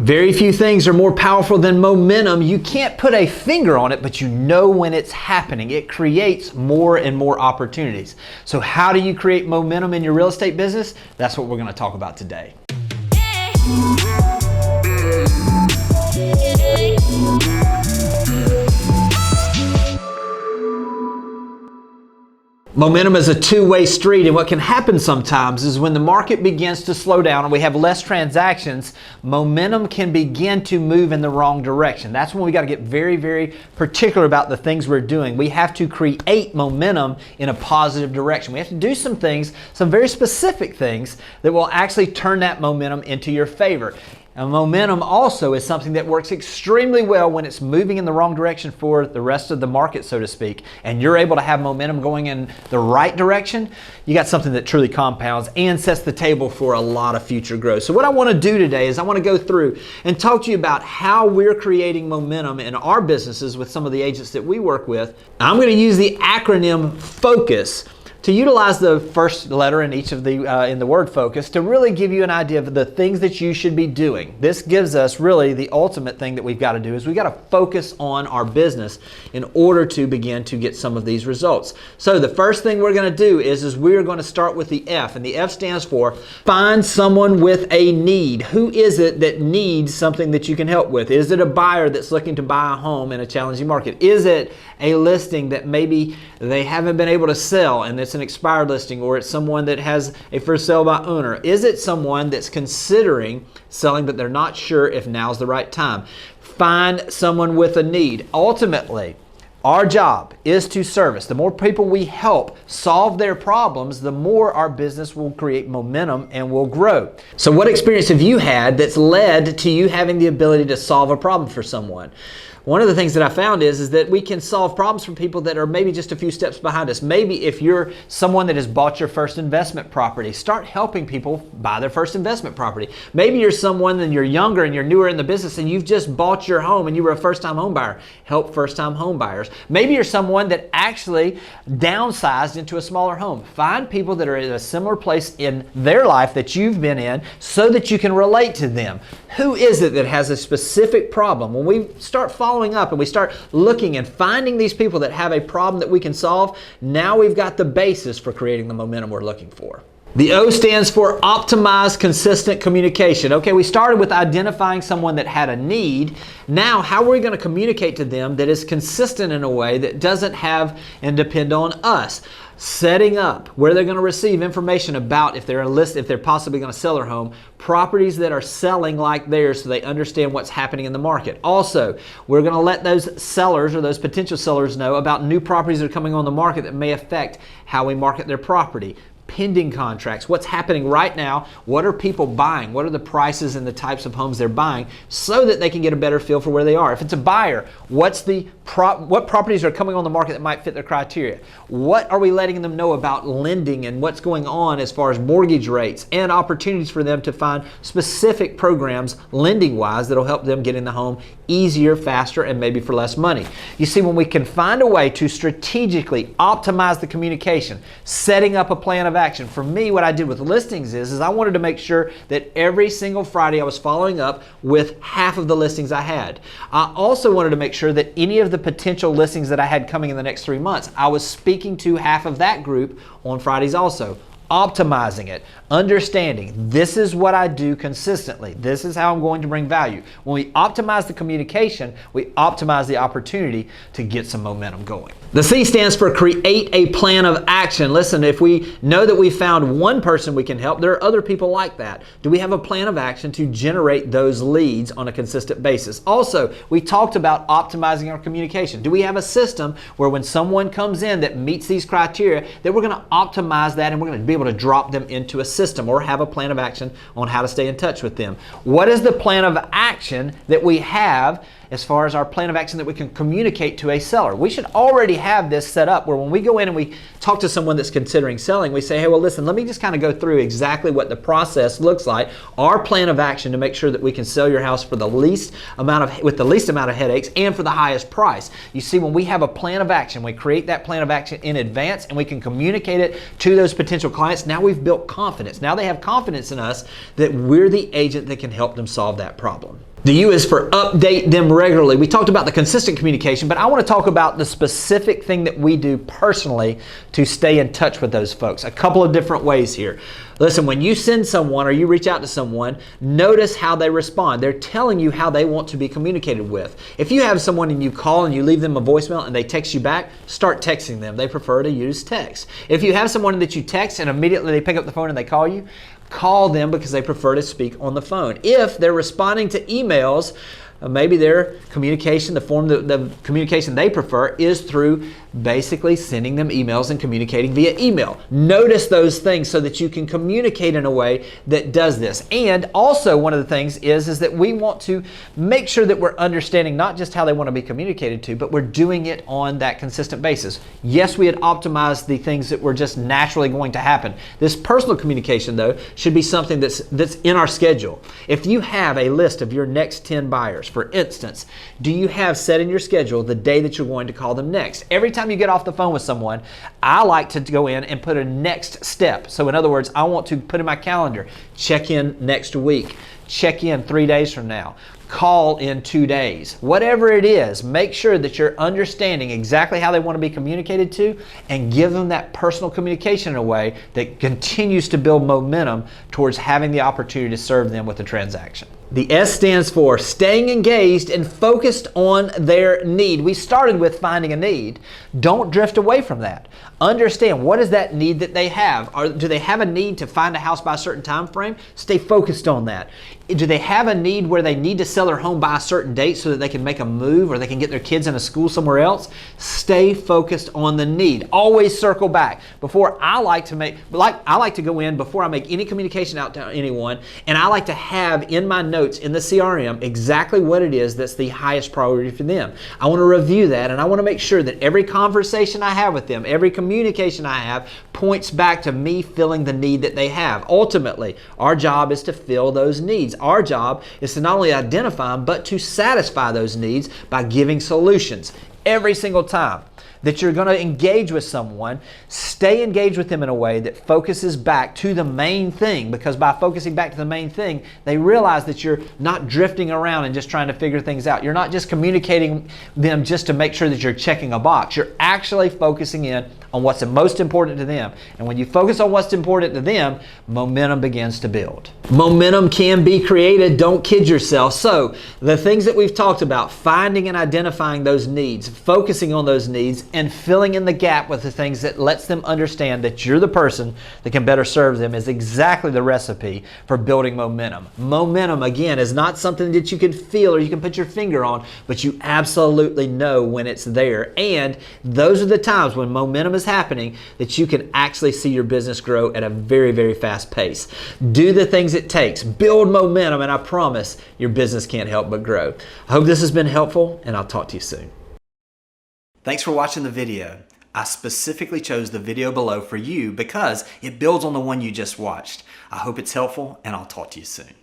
Very few things are more powerful than momentum. You can't put a finger on it, but you know when it's happening. It creates more and more opportunities. So how do you create momentum in your real estate business? That's what we're going to talk about today. Momentum is a two-way street, and what can happen sometimes is when the market begins to slow down and we have less transactions, momentum can begin to move in the wrong direction. That's when we got to get very, very particular about the things we're doing. We have to create momentum in a positive direction. We have to do some things, some very specific things that will actually turn that momentum into your favor. And momentum also is something that works extremely well when it's moving in the wrong direction for the rest of the market, so to speak, and you're able to have momentum going in the right direction. You got something that truly compounds and sets the table for a lot of future growth. So what I want to do today is I want to go through and talk to you about how we're creating momentum in our businesses with some of the agents that we work with. I'm going to use the acronym FOCUS to utilize the first letter in each of in the word focus to really give you an idea of the things that you should be doing. This gives us really the ultimate thing that we've got to do is we've got to focus on our business in order to begin to get some of these results. So the first thing we're going to do is we're going to start with the F, and the F stands for find someone with a need. Who is it that needs something that you can help with? Is it a buyer that's looking to buy a home in a challenging market? Is it a listing that maybe they haven't been able to sell and it's an expired listing, or it's someone that has a for sale by owner? Is it someone that's considering selling but they're not sure if now's the right time? Find someone with a need. Ultimately, our job is to service. The more people we help solve their problems, the more our business will create momentum and will grow. So what experience have you had that's led to you having the ability to solve a problem for someone? One of the things that I found is that we can solve problems from people that are maybe just a few steps behind us. Maybe if you're someone that has bought your first investment property, start helping people buy their first investment property. Maybe you're someone and you're younger and you're newer in the business and you've just bought your home and you were a first-time home buyer. Help first-time home buyers. Maybe you're someone that actually downsized into a smaller home. Find people that are in a similar place in their life that you've been in so that you can relate to them. Who is it that has a specific problem? When we start following up and we start looking and finding these people that have a problem that we can solve, now we've got the basis for creating the momentum we're looking for. The O stands for optimized, consistent communication. Okay, we started with identifying someone that had a need. Now, how are we going to communicate to them that is consistent in a way that doesn't have and depend on us? Setting up where they're going to receive information about if they're possibly going to sell their home, properties that are selling like theirs so they understand what's happening in the market. Also, we're going to let those sellers or those potential sellers know about new properties that are coming on the market that may affect how we market their property. Pending contracts, what's happening right now, what are people buying, what are the prices and the types of homes they're buying so that they can get a better feel for where they are. If it's a buyer, what properties are coming on the market that might fit their criteria? What are we letting them know about lending and what's going on as far as mortgage rates and opportunities for them to find specific programs lending-wise that'll help them get in the home easier, faster, and maybe for less money. You see, when we can find a way to strategically optimize the communication, setting up a plan of action. For me, what I did with listings is I wanted to make sure that every single Friday I was following up with half of the listings I had. I also wanted to make sure that any of the potential listings that I had coming in the next 3 months, I was speaking to half of that group on Fridays also. Optimizing it, understanding this is what I do consistently. This is how I'm going to bring value. When we optimize the communication, we optimize the opportunity to get some momentum going. The C stands for create a plan of action. Listen, if we know that we found one person we can help, there are other people like that. Do we have a plan of action to generate those leads on a consistent basis? Also, we talked about optimizing our communication. Do we have a system where when someone comes in that meets these criteria, that we're going to optimize that and we're going to be able to drop them into a system or have a plan of action on how to stay in touch with them? What is the plan of action that we have as far as our plan of action that we can communicate to a seller? We should already have this set up where when we go in and we talk to someone that's considering selling, we say, hey, well, listen, let me just kind of go through exactly what the process looks like, our plan of action to make sure that we can sell your house for with the least amount of headaches and for the highest price. You see, when we have a plan of action, we create that plan of action in advance and we can communicate it to those potential clients. Now we've built confidence. Now they have confidence in us that we're the agent that can help them solve that problem. The U is for update them regularly. We talked about the consistent communication, but I want to talk about the specific thing that we do personally to stay in touch with those folks. A couple of different ways here. Listen, when you send someone or you reach out to someone, notice how they respond. They're telling you how they want to be communicated with. If you have someone and you call and you leave them a voicemail and they text you back, start texting them. They prefer to use text. If you have someone that you text and immediately they pick up the phone and they call you, call them because they prefer to speak on the phone. If they're responding to emails, maybe their communication, the form, the communication they prefer is through basically sending them emails and communicating via email. Notice those things so that you can communicate in a way that does this. And also one of the things is that we want to make sure that we're understanding not just how they want to be communicated to, but we're doing it on that consistent basis. Yes, we had optimized the things that were just naturally going to happen. This personal communication, though, should be something that's in our schedule. If you have a list of your next 10 buyers, for instance, do you have set in your schedule the day that you're going to call them next? Every time you get off the phone with someone, I like to go in and put a next step. So in other words, I want to put in my calendar, check in next week, check in 3 days from now, call in 2 days. Whatever it is, make sure that you're understanding exactly how they want to be communicated to and give them that personal communication in a way that continues to build momentum towards having the opportunity to serve them with a transaction. The S stands for staying engaged and focused on their need. We started with finding a need. Don't drift away from that. Understand, what is that need that they have? Do they have a need to find a house by a certain time frame? Stay focused on that. Do they have a need where they need to sell their home by a certain date so that they can make a move or they can get their kids in a school somewhere else? Stay focused on the need. Always circle back. I like to go in before I make any communication out to anyone, and I like to have in my notes in the CRM exactly what it is that's the highest priority for them. I want to review that, and I want to make sure that every conversation I have with them, every communication I have, points back to me filling the need that they have. Ultimately, our job is to fill those needs. Our job is to not only identify them, but to satisfy those needs by giving solutions. Every single time that you're going to engage with someone, stay engaged with them in a way that focuses back to the main thing, because by focusing back to the main thing, they realize that you're not drifting around and just trying to figure things out. You're not just communicating them just to make sure that you're checking a box. You're actually focusing in on what's the most important to them. And when you focus on what's important to them, momentum begins to build. Momentum can be created. Don't kid yourself. So the things that we've talked about, finding and identifying those needs, focusing on those needs, and filling in the gap with the things that lets them understand that you're the person that can better serve them, is exactly the recipe for building momentum. Momentum, again, is not something that you can feel or you can put your finger on, but you absolutely know when it's there. And those are the times when momentum is happening that you can actually see your business grow at a very, very fast pace. Do the things it takes. Build momentum, and I promise your business can't help but grow. I hope this has been helpful, and I'll talk to you soon. Thanks for watching the video. I specifically chose the video below for you because it builds on the one you just watched. I hope it's helpful, and I'll talk to you soon.